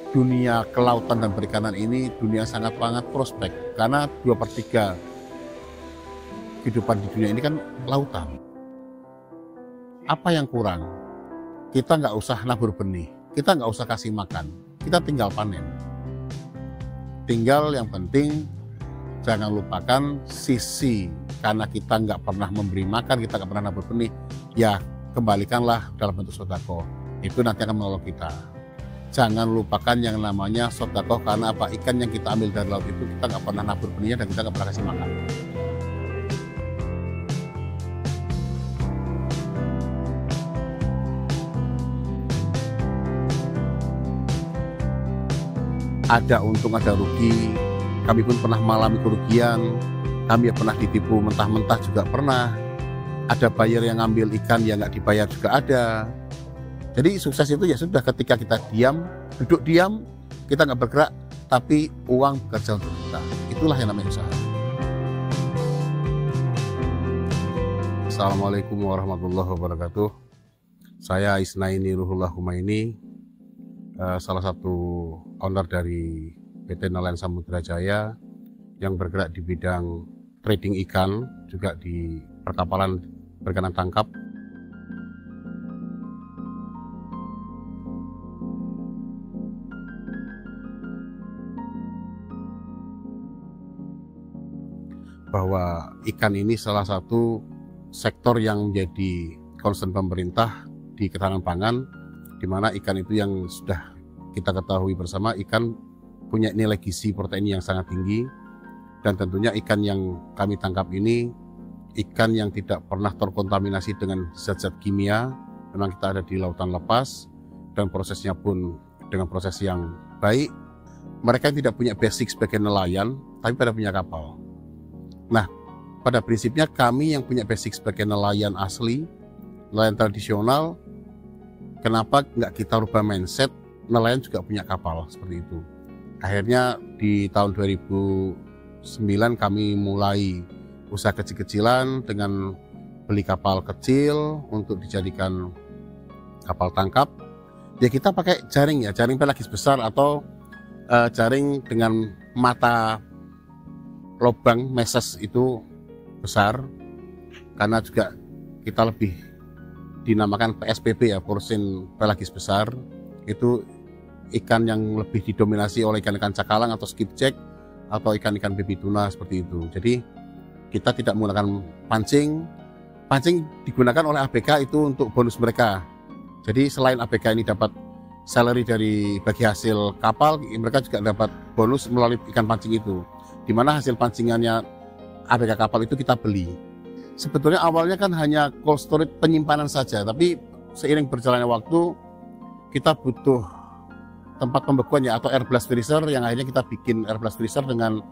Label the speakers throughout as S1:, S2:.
S1: dunia kelautan dan perikanan ini dunia sangat prospek, karena 2/3 kehidupan di dunia ini kan lautan. Apa yang kurang? Kita nggak usah nabur benih, kita nggak usah kasih makan, kita tinggal panen. Tinggal yang penting jangan lupakan sisi, karena kita nggak pernah memberi makan, kita nggak pernah nabur benih, ya kembalikanlah dalam bentuk sedekah. Itu nanti akan menolong kita. Jangan lupakan yang namanya sedekah, karena apa? Ikan yang kita ambil dari laut itu kita nggak pernah nabur benihnya dan kita nggak pernah kasih makan. Ada untung, ada rugi. Kami pun pernah mengalami kerugian. Kami pernah ditipu mentah-mentah juga pernah. Ada buyer yang ngambil ikan yang nggak dibayar juga ada. Jadi sukses itu ya sudah ketika kita diam, duduk diam, kita nggak bergerak, tapi uang bekerja untuk kita. Itulah yang namanya usaha. Assalamualaikum warahmatullahi wabarakatuh. Saya Isnaini Ruhullah Humaini, salah satu owner dari PT Nelayan Samudra Jaya yang bergerak di bidang trading ikan, juga di perkapalan perikanan tangkap. Bahwa ikan ini salah satu sektor yang menjadi concern pemerintah di ketahanan pangan, di mana ikan itu yang sudah kita ketahui bersama, ikan punya nilai gizi protein yang sangat tinggi, dan tentunya ikan yang kami tangkap ini ikan yang tidak pernah terkontaminasi dengan zat-zat kimia. Memang kita ada di lautan lepas dan prosesnya pun dengan proses yang baik. Mereka yang tidak punya basic sebagai nelayan, tapi pada punya kapal. Nah, pada prinsipnya kami yang punya basic sebagai nelayan asli, nelayan tradisional, kenapa nggak kita rubah mindset, nelayan juga punya kapal seperti itu. Akhirnya di tahun 2009 kami mulai usaha kecil-kecilan dengan beli kapal kecil untuk dijadikan kapal tangkap. Ya kita pakai jaring ya, jaring pelagis besar atau jaring dengan mata lubang meses itu besar, karena juga kita lebih dinamakan PSPB ya, porsin pelagis besar. Itu ikan yang lebih didominasi oleh ikan-ikan cakalang atau skipjack atau ikan-ikan baby tuna seperti itu. Jadi kita tidak menggunakan pancing. Pancing digunakan oleh ABK itu untuk bonus mereka. Jadi selain ABK ini dapat salary dari bagi hasil kapal, mereka juga dapat bonus melalui ikan pancing itu, di mana hasil pancingannya ABK kapal itu kita beli. Sebetulnya awalnya kan hanya cold storage penyimpanan saja, tapi seiring berjalannya waktu kita butuh tempat pembekuan ya, atau air blast freezer, yang akhirnya kita bikin air blast freezer dengan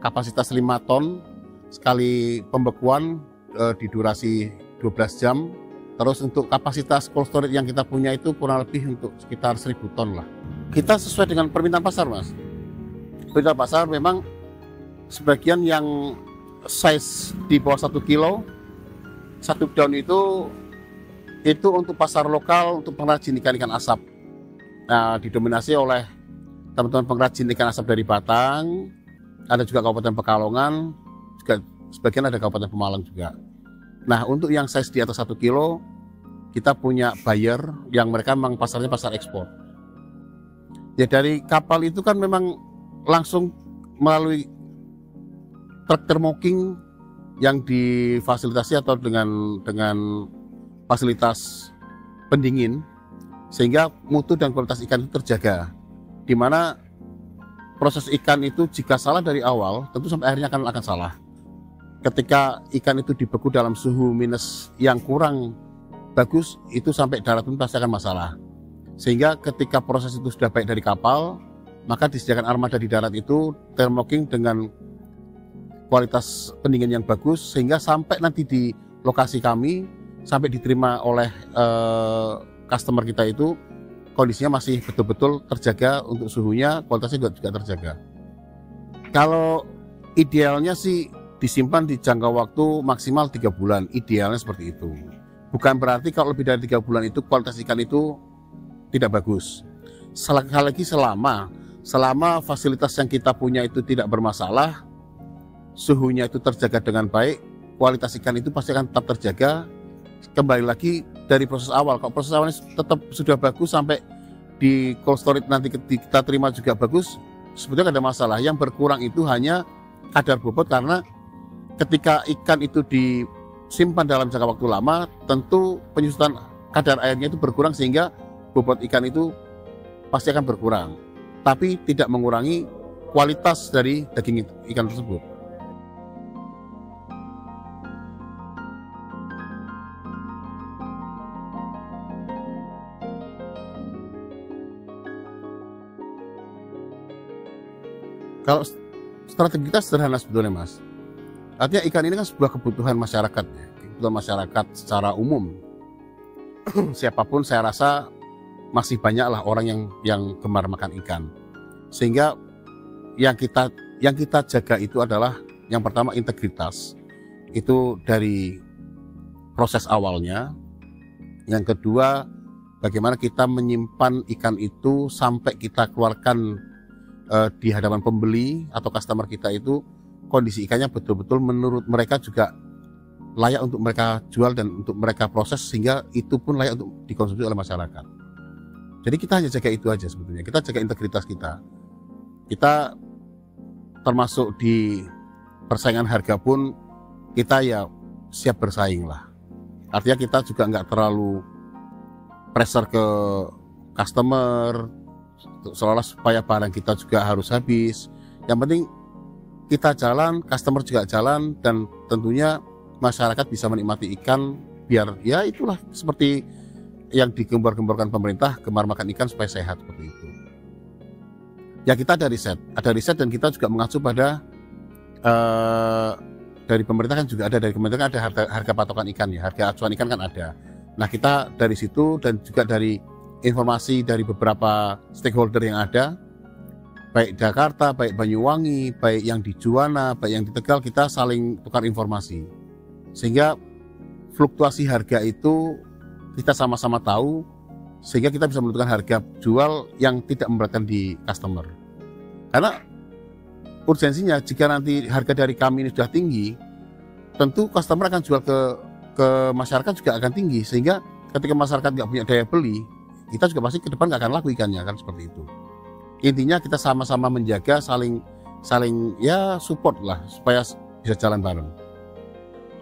S1: kapasitas 5 ton sekali pembekuan di durasi 12 jam. Terus untuk kapasitas cold storage yang kita punya itu kurang lebih untuk sekitar 1000 ton lah. Kita sesuai dengan permintaan pasar, Mas. Permintaan pasar memang sebagian yang size di bawah 1 kilo, 1 daun itu untuk pasar lokal, untuk pengrajin ikan asap. Nah, didominasi oleh teman-teman pengrajin ikan asap dari Batang, ada juga Kabupaten Pekalongan, juga sebagian ada Kabupaten Pemalang juga. Nah, untuk yang size di atas 1 kilo, kita punya buyer yang mereka memang pasarnya pasar ekspor. Ya dari kapal itu kan memang langsung melalui truk thermoking yang difasilitasi atau dengan fasilitas pendingin, sehingga mutu dan kualitas ikan itu terjaga. Di mana proses ikan itu jika salah dari awal, tentu sampai akhirnya akan salah. Ketika ikan itu dibeku dalam suhu minus yang kurang bagus, itu sampai darat pun pasti akan masalah. Sehingga ketika proses itu sudah baik dari kapal, maka disediakan armada di darat itu thermoking dengan kualitas pendingin yang bagus, sehingga sampai nanti di lokasi kami, sampai diterima oleh customer kita itu kondisinya masih betul-betul terjaga untuk suhunya, kualitasnya juga terjaga. Kalau idealnya sih disimpan di jangka waktu maksimal 3 bulan, idealnya seperti itu. Bukan berarti kalau lebih dari 3 bulan itu kualitas ikan itu tidak bagus. sekali lagi selama fasilitas yang kita punya itu tidak bermasalah, suhunya itu terjaga dengan baik, kualitas ikan itu pasti akan tetap terjaga. Kembali lagi dari proses awal, kalau proses awalnya tetap sudah bagus sampai di cold storage nanti kita terima juga bagus, sebetulnya tidak ada masalah. Yang berkurang itu hanya kadar bobot, karena ketika ikan itu disimpan dalam jangka waktu lama, tentu penyusutan kadar airnya itu berkurang, sehingga bobot ikan itu pasti akan berkurang, tapi tidak mengurangi kualitas dari daging ikan tersebut. Kalau strategi kita sederhana sebetulnya, Mas. Artinya ikan ini kan sebuah kebutuhan masyarakat, ya. Kebutuhan masyarakat secara umum. Siapapun saya rasa masih banyaklah orang yang gemar makan ikan. Sehingga yang kita jaga itu adalah yang pertama integritas. Itu dari proses awalnya. Yang kedua, bagaimana kita menyimpan ikan itu sampai kita keluarkan di hadapan pembeli atau customer kita itu kondisi ikannya betul-betul menurut mereka juga layak untuk mereka jual dan untuk mereka proses, sehingga itu pun layak untuk dikonsumsi oleh masyarakat. Jadi kita hanya jaga itu aja sebetulnya. Kita jaga integritas kita. Kita termasuk di persaingan harga pun kita ya siap bersaing lah. Artinya kita juga nggak terlalu pressure ke customer seolah-olah supaya barang kita juga harus habis. Yang penting kita jalan, customer juga jalan, dan tentunya masyarakat bisa menikmati ikan, biar ya itulah seperti yang digembar-gemborkan pemerintah, gemar makan ikan supaya sehat, seperti itu. Ya kita ada riset dan kita juga mengacu pada dari pemerintah kan juga ada, dari kementerian ada harga patokan ikan ya, harga acuan ikan kan ada. Nah kita dari situ dan juga dari informasi dari beberapa stakeholder yang ada, baik Jakarta, baik Banyuwangi, baik yang di Juwana, baik yang di Tegal, kita saling tukar informasi. Sehingga fluktuasi harga itu kita sama-sama tahu, sehingga kita bisa menentukan harga jual yang tidak memberatkan di customer. Karena urgensinya jika nanti harga dari kami ini sudah tinggi, tentu customer akan jual ke masyarakat juga akan tinggi, sehingga ketika masyarakat nggak punya daya beli, kita juga pasti ke depan nggak akan laku ikannya, kan seperti itu. Intinya kita sama-sama menjaga, saling ya support lah supaya bisa jalan bareng.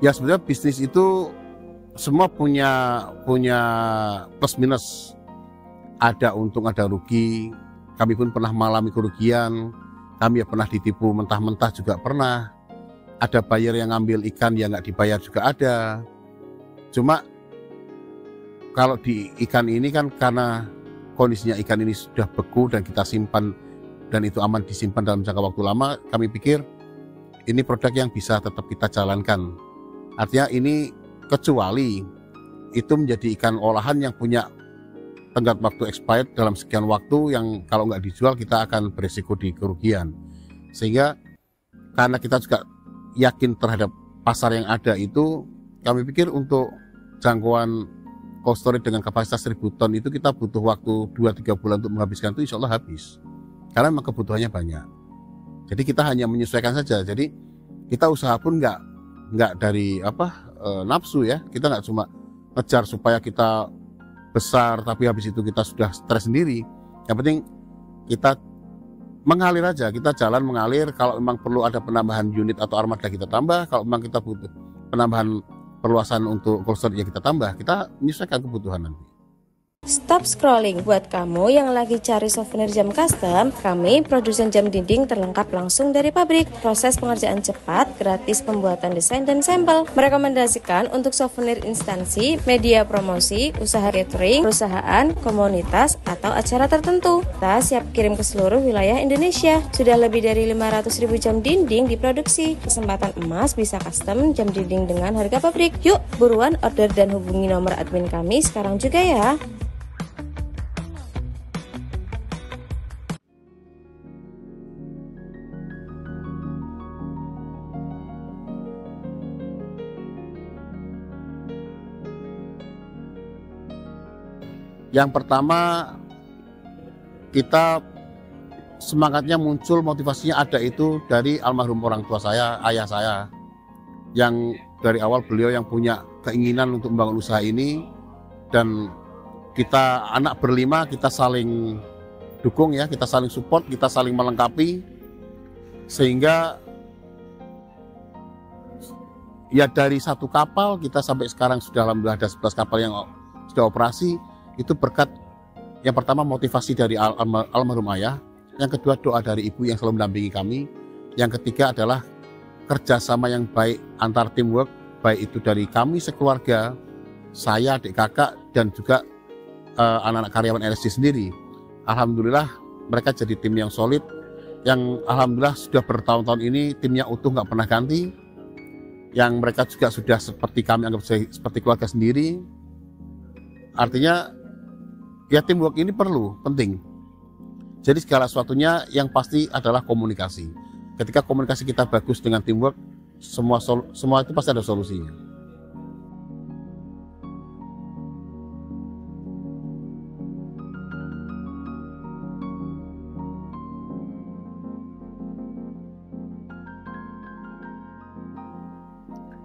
S1: Ya sebenarnya bisnis itu semua punya plus minus, ada untung ada rugi. Kami pun pernah mengalami kerugian, kami ya pernah ditipu mentah-mentah juga pernah. Ada buyer yang ngambil ikan yang nggak dibayar juga ada. Cuma kalau di ikan ini kan karena kondisinya ikan ini sudah beku dan kita simpan dan itu aman disimpan dalam jangka waktu lama, kami pikir ini produk yang bisa tetap kita jalankan. Artinya ini kecuali itu menjadi ikan olahan yang punya tenggat waktu expired dalam sekian waktu yang kalau nggak dijual kita akan berisiko di kerugian. Sehingga karena kita juga yakin terhadap pasar yang ada itu, kami pikir untuk jangkauan cold storage dengan kapasitas 1000 ton itu kita butuh waktu 2-3 bulan untuk menghabiskan itu, insya Allah habis. Karena memang kebutuhannya banyak. Jadi kita hanya menyesuaikan saja. Jadi kita usaha pun nggak dari nafsu ya. Kita nggak cuma ngejar supaya kita besar tapi habis itu kita sudah stres sendiri. Yang penting kita mengalir aja, kita jalan mengalir. Kalau memang perlu ada penambahan unit atau armada kita tambah. Kalau memang kita butuh penambahan perluasan untuk cold storage yang kita tambah, kita menyesuaikan kebutuhan nanti.
S2: Stop scrolling. Buat kamu yang lagi cari souvenir jam custom, kami produsen jam dinding terlengkap langsung dari pabrik. Proses pengerjaan cepat, gratis pembuatan desain dan sampel. Merekomendasikan untuk souvenir instansi, media promosi, usaha catering, perusahaan, komunitas, atau acara tertentu. Kita siap kirim ke seluruh wilayah Indonesia. Sudah lebih dari 500.000 jam dinding diproduksi. Kesempatan emas bisa custom jam dinding dengan harga pabrik. Yuk, buruan order dan hubungi nomor admin kami sekarang juga ya.
S1: Yang pertama, kita semangatnya muncul, motivasinya ada itu dari almarhum orang tua saya, ayah saya, yang dari awal beliau yang punya keinginan untuk membangun usaha ini, dan kita anak berlima, kita saling dukung ya, kita saling support, kita saling melengkapi, sehingga ya dari satu kapal kita sampai sekarang sudah alhamdulillah ada 11 kapal yang sudah operasi. Itu berkat yang pertama motivasi dari almarhum ayah, yang kedua doa dari ibu yang selalu mendampingi kami, yang ketiga adalah kerjasama yang baik antar teamwork, baik itu dari kami sekeluarga, saya, adik kakak, dan juga anak-anak karyawan LSD sendiri. Alhamdulillah mereka jadi tim yang solid, yang alhamdulillah sudah bertahun-tahun ini timnya utuh, nggak pernah ganti, yang mereka juga sudah seperti kami anggap seperti keluarga sendiri. Artinya ya teamwork ini penting. Jadi segala sesuatunya yang pasti adalah komunikasi. Ketika komunikasi kita bagus dengan teamwork, semua itu pasti ada solusinya.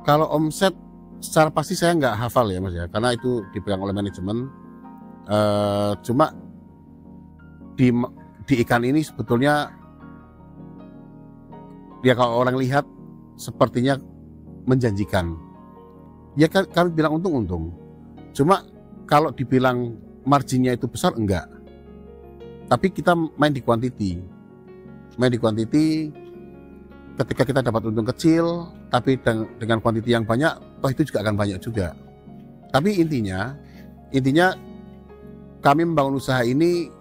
S1: Kalau omset secara pasti saya nggak hafal ya Mas ya, karena itu dipegang oleh manajemen. Cuma di ikan ini sebetulnya ya kalau orang lihat sepertinya menjanjikan. Ya kami bilang untung-untung. Cuma kalau dibilang marginnya itu besar, enggak. Tapi kita main di quantity. Ketika kita dapat untung kecil, tapi dengan quantity yang banyak, toh itu juga akan banyak juga. Tapi intinya kami membangun usaha ini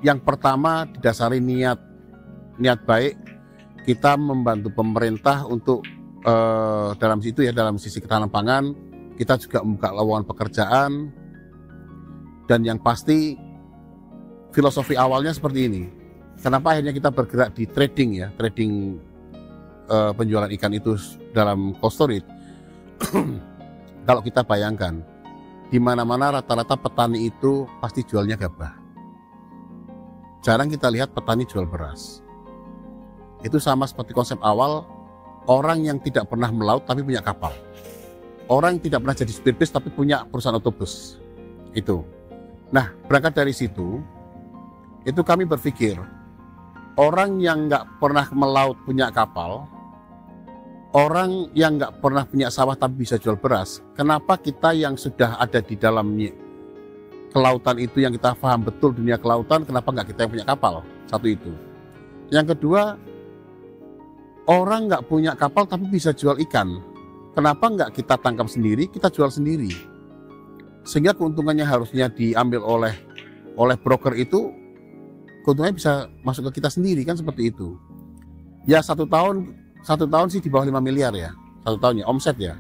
S1: yang pertama didasari niat baik. Kita membantu pemerintah untuk dalam sisi ketahanan pangan, kita juga membuka lowongan pekerjaan, dan yang pasti filosofi awalnya seperti ini. Kenapa akhirnya kita bergerak di trading penjualan ikan itu dalam cold storage? Kalau kita bayangkan, di mana-mana rata-rata petani itu pasti jualnya gabah. Jarang kita lihat petani jual beras. Itu sama seperti konsep awal, orang yang tidak pernah melaut tapi punya kapal. Orang yang tidak pernah jadi supir bis tapi punya perusahaan otobus. Itu. Nah, berangkat dari situ, itu kami berpikir, orang yang nggak pernah melaut punya kapal, orang yang nggak pernah punya sawah tapi bisa jual beras, kenapa kita yang sudah ada di dalam kelautan itu, yang kita paham betul dunia kelautan, kenapa nggak kita yang punya kapal? Satu itu. Yang kedua, orang nggak punya kapal tapi bisa jual ikan, kenapa nggak kita tangkap sendiri, kita jual sendiri? Sehingga keuntungannya harusnya diambil oleh broker itu, keuntungannya bisa masuk ke kita sendiri, kan seperti itu. Ya satu tahun sih di bawah 5 miliar ya, 1 tahun ya, omset ya.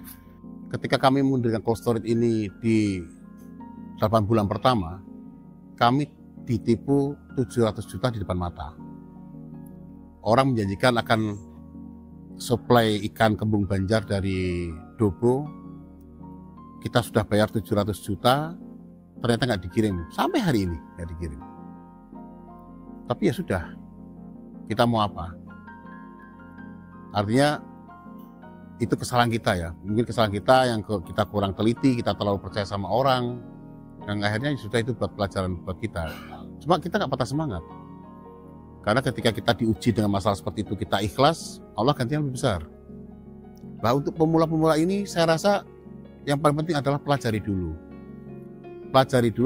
S1: Ketika kami mendirikan cold storage ini di 8 bulan pertama, kami ditipu 700 juta di depan mata. Orang menjanjikan akan suplai ikan kembung Banjar dari Dobo, kita sudah bayar 700 juta, ternyata nggak dikirim, sampai hari ini nggak dikirim. Tapi ya sudah, kita mau apa? Artinya itu kesalahan kita ya, mungkin kesalahan kita yang kita kurang teliti, kita terlalu percaya sama orang, dan akhirnya sudah itu buat pelajaran buat kita. Cuma kita nggak patah semangat, karena ketika kita diuji dengan masalah seperti itu, kita ikhlas, Allah gantinya lebih besar. Nah, untuk pemula-pemula ini saya rasa yang paling penting adalah pelajari dulu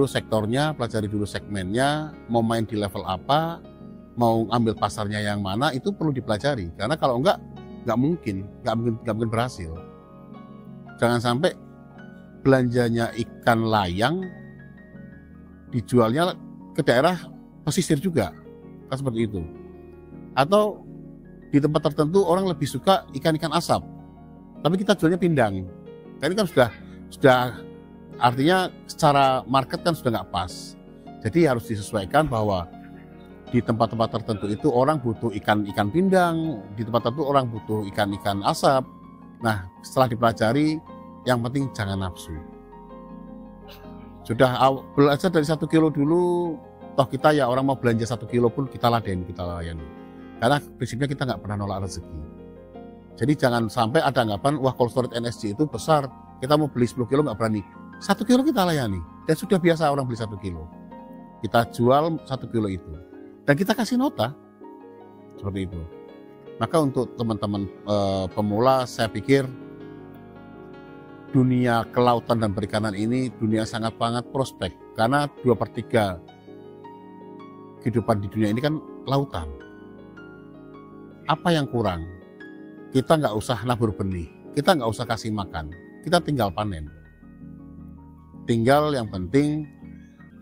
S1: sektornya, pelajari dulu segmennya, mau main di level apa, mau ambil pasarnya yang mana, itu perlu dipelajari. Karena kalau nggak mungkin berhasil. Jangan sampai belanjanya ikan layang dijualnya ke daerah pesisir juga, kan seperti itu. Atau di tempat tertentu orang lebih suka ikan-ikan asap, tapi kita jualnya pindang. Ini kan sudah artinya secara market kan sudah nggak pas. Jadi harus disesuaikan bahwa di tempat-tempat tertentu itu orang butuh ikan-ikan pindang, di tempat tertentu orang butuh ikan-ikan asap. Nah, setelah dipelajari, yang penting jangan nafsu. Sudah belajar dari 1 kilo dulu, Toh kita ya orang mau belanja 1 kilo pun kita layani. Karena prinsipnya kita nggak pernah nolak rezeki. Jadi jangan sampai ada anggapan, wah cold storage NSC itu besar, kita mau beli 10 kilo nggak berani. 1 kilo kita layani, dan sudah biasa orang beli 1 kilo. Kita jual 1 kilo itu. Dan kita kasih nota, seperti itu. Maka untuk teman-teman pemula, saya pikir dunia kelautan dan perikanan ini dunia sangat prospek. Karena 2/3 kehidupan di dunia ini kan lautan. Apa yang kurang? Kita nggak usah nabur benih, kita nggak usah kasih makan, kita tinggal panen. Tinggal yang penting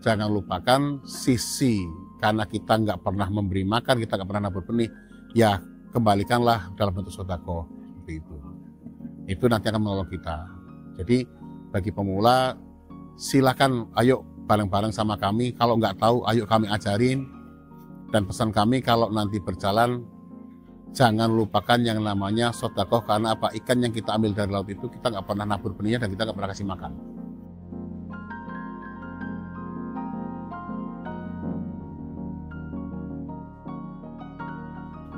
S1: jangan lupakan sisi, karena kita nggak pernah memberi makan, kita nggak pernah nabur benih, ya kembalikanlah dalam bentuk sedekah, seperti itu. Itu nanti akan menolong kita. Jadi bagi pemula, silakan ayo bareng-bareng sama kami. Kalau nggak tahu, ayo kami ajarin. Dan pesan kami kalau nanti berjalan, jangan lupakan yang namanya sedekah, karena apa? Ikan yang kita ambil dari laut itu kita nggak pernah nabur benihnya dan kita nggak pernah kasih makan.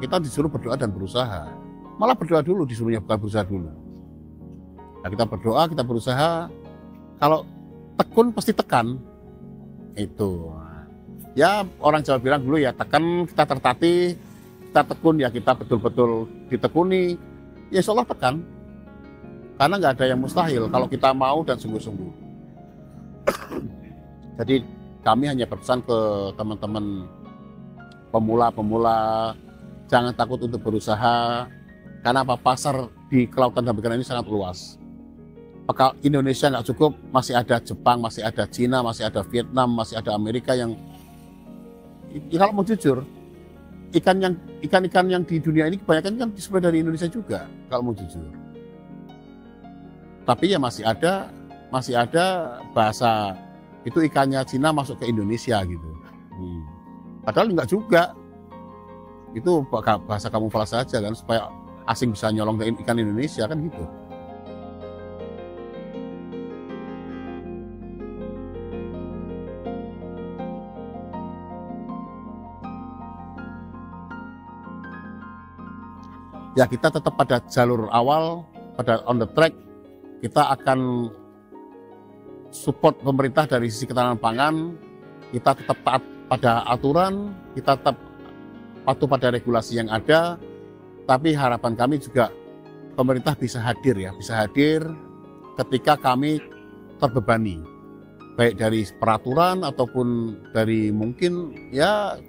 S1: Kita disuruh berdoa dan berusaha. Malah berdoa dulu disuruhnya, bukan berusaha dulu. Nah, kita berdoa, kita berusaha. Kalau tekun pasti tekan. Itu. Ya orang Jawa bilang dulu ya, tekan kita tertatih, kita tekun ya kita betul-betul ditekuni. Ya insya Allah tekan. Karena nggak ada yang mustahil kalau kita mau dan sungguh-sungguh. Jadi kami hanya berpesan ke teman-teman pemula, jangan takut untuk berusaha. Karena apa? Pasar di kelautan dan perikanan ini sangat luas. Apakah Indonesia nggak cukup, masih ada Jepang, masih ada Cina, masih ada Vietnam, masih ada Amerika yang, ya kalau mau jujur, ikan-ikan yang di dunia ini kebanyakan kan disuplai dari Indonesia juga, kalau mau jujur. Tapi ya masih ada bahasa itu ikannya Cina masuk ke Indonesia gitu. Padahal enggak juga. Itu bahasa kamuflase saja kan, supaya asing bisa nyolong ikan Indonesia kan gitu. Ya kita tetap pada jalur awal, pada on the track. Kita akan support pemerintah dari sisi ketahanan pangan. Kita tetap taat pada aturan, kita tetap patuh pada regulasi yang ada. Tapi harapan kami juga pemerintah bisa hadir ketika kami terbebani, baik dari peraturan ataupun dari mungkin ya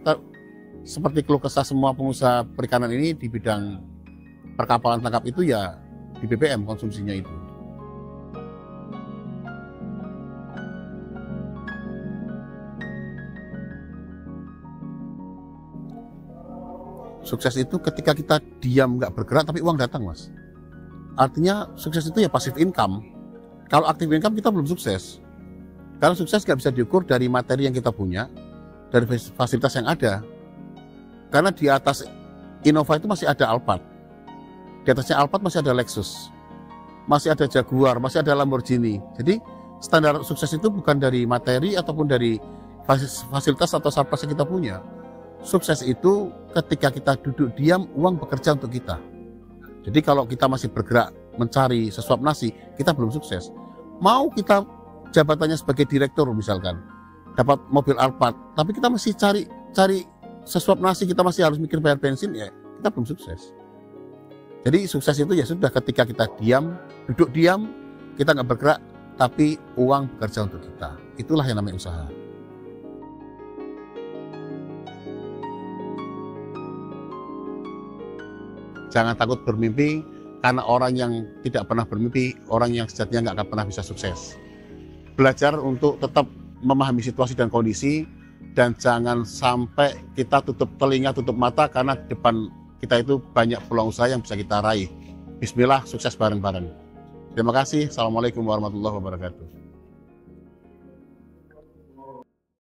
S1: seperti keluh kesah semua pengusaha perikanan ini di bidang perkapalan tangkap itu ya di BBM konsumsinya itu. Sukses itu ketika kita diam nggak bergerak tapi uang datang, Mas. Artinya sukses itu ya passive income. Kalau active income kita belum sukses. Karena sukses nggak bisa diukur dari materi yang kita punya, dari fasilitas yang ada. Karena di atas Innova itu masih ada Alphard. Di atasnya Alphard masih ada Lexus, masih ada Jaguar, masih ada Lamborghini. Jadi standar sukses itu bukan dari materi ataupun dari fasilitas atau surplus yang kita punya. Sukses itu ketika kita duduk diam, uang bekerja untuk kita. Jadi kalau kita masih bergerak mencari sesuap nasi, kita belum sukses. Mau kita jabatannya sebagai direktur misalkan, dapat mobil Alphard, tapi kita masih cari sesuap nasi, kita masih harus mikir bayar bensin, ya kita belum sukses. Jadi sukses itu ya sudah ketika kita diam, duduk diam, kita nggak bergerak, tapi uang bekerja untuk kita. Itulah yang namanya usaha. Jangan takut bermimpi, karena orang yang tidak pernah bermimpi, orang yang sejatinya nggak akan pernah bisa sukses. Belajar untuk tetap memahami situasi dan kondisi, dan jangan sampai kita tutup telinga, tutup mata, karena di depan kita itu banyak peluang usaha yang bisa kita raih. Bismillah, sukses bareng-bareng. Terima kasih. Assalamualaikum warahmatullahi wabarakatuh.